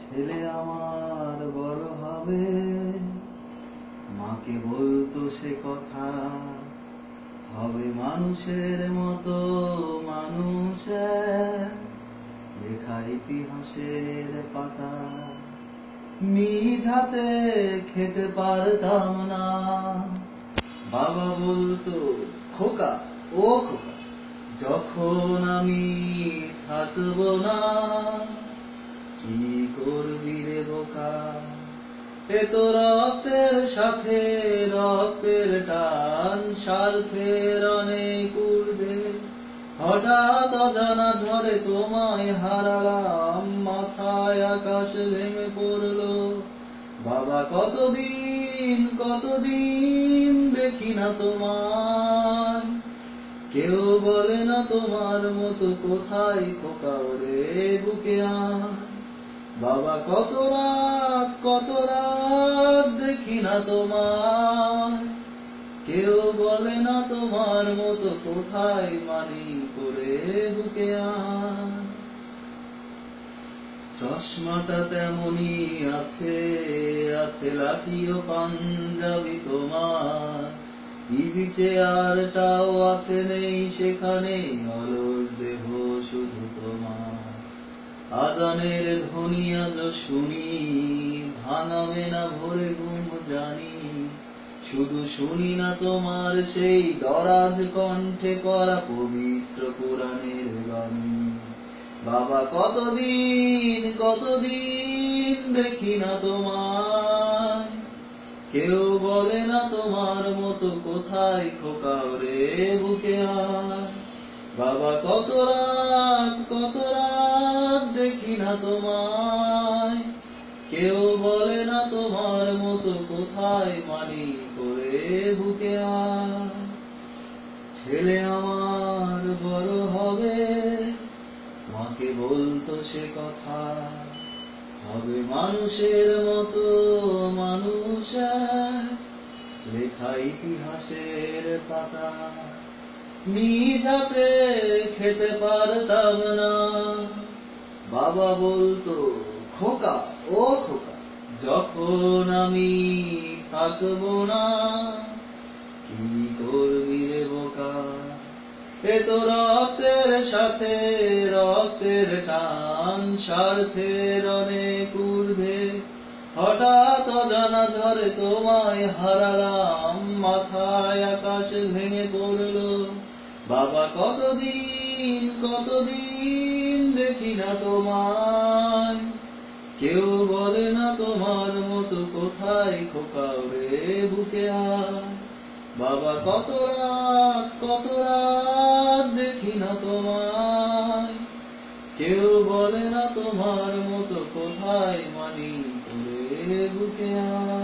ছেলে আমার বড় হবে, মাকে বলতো সে কথা, হবে মানুষের মতো মানুষ, লেখা ইতিহাসের পাতা। নিজ হাতে খেতে পারতাম না, বাবা বলতো খোকা ও খোকা, যখন আমি থাকবো না, কি করবি রে বোকা। এ তো রক্তের সাথে রক্তের টান, স্বার্থের অনেক ঊর্ধ্বে, হঠাৎ অজানা ঝড়ে তোমায় হারালাম, মাথায় আকাশ ভেঙে পড়লো। বাবা কতদিন কতদিন দেখি না তোমায়, কেউ বলে না তোমার মতো কোথায় খোকা ওরে বুকে আয়। বাবা কত রাত দেখি না তোমায়, কেউ বলে না তোমার মতো কোথায় মানি করে বুকে আয়। চশমাটা তেমনি আছে, আছে লাঠি ও পাঞ্জাবি তোমার, ইজি চেয়ারটাও আছে নেই সেখানে, অলস দেহ শুধু তোমার। আজানের ধ্বনি আজ শুনি, ভাঙাবে না ভোরে ঘুম জানি, শুধু শুনি না তোমার সেই দরাজ কণ্ঠে পড়া পবিত্র কোরআনের বাণী। বাবা কতদিন কতদিন দেখি না তোমায়, কেউ বলে না তোমার মতো কোথায় খোকা রে বুকে আয়। বাবা কত রাত দেখি না তোমায়, কেউ বলে না তোমার মতো কোথায় মানি করে বুকে আয়। ছেলে আমার বড় হবে, মাকে বলতো সে কথা, হবে মানুষের মতো মানুষ, লেখা ইতিহাসের পাতা। নিজ হাতে খেতে পারতাম না, বাবা বলতো খোকা ও খোকা, যখন আমি থাকবো না, কি করবি রে বোকা। এ তো রক্তের সাথে রক্তের টান, স্বার্থের অনেক ঊর্ধ্বে, হঠাৎ অজানা ঝড়ে তোমায় হারালাম, মাথায় আকাশ ভেঙে পড়লো। বাবা কতদিন কতদিন দেখি না তোমায়, কেউ বলে না তোমার মতো কোথায় খোকা রে বুকে আয়। বাবা কত রাত দেখি না তোমায়, কেউ বলে না তোমার মতো কোথায় মানি করে বুকে আয়।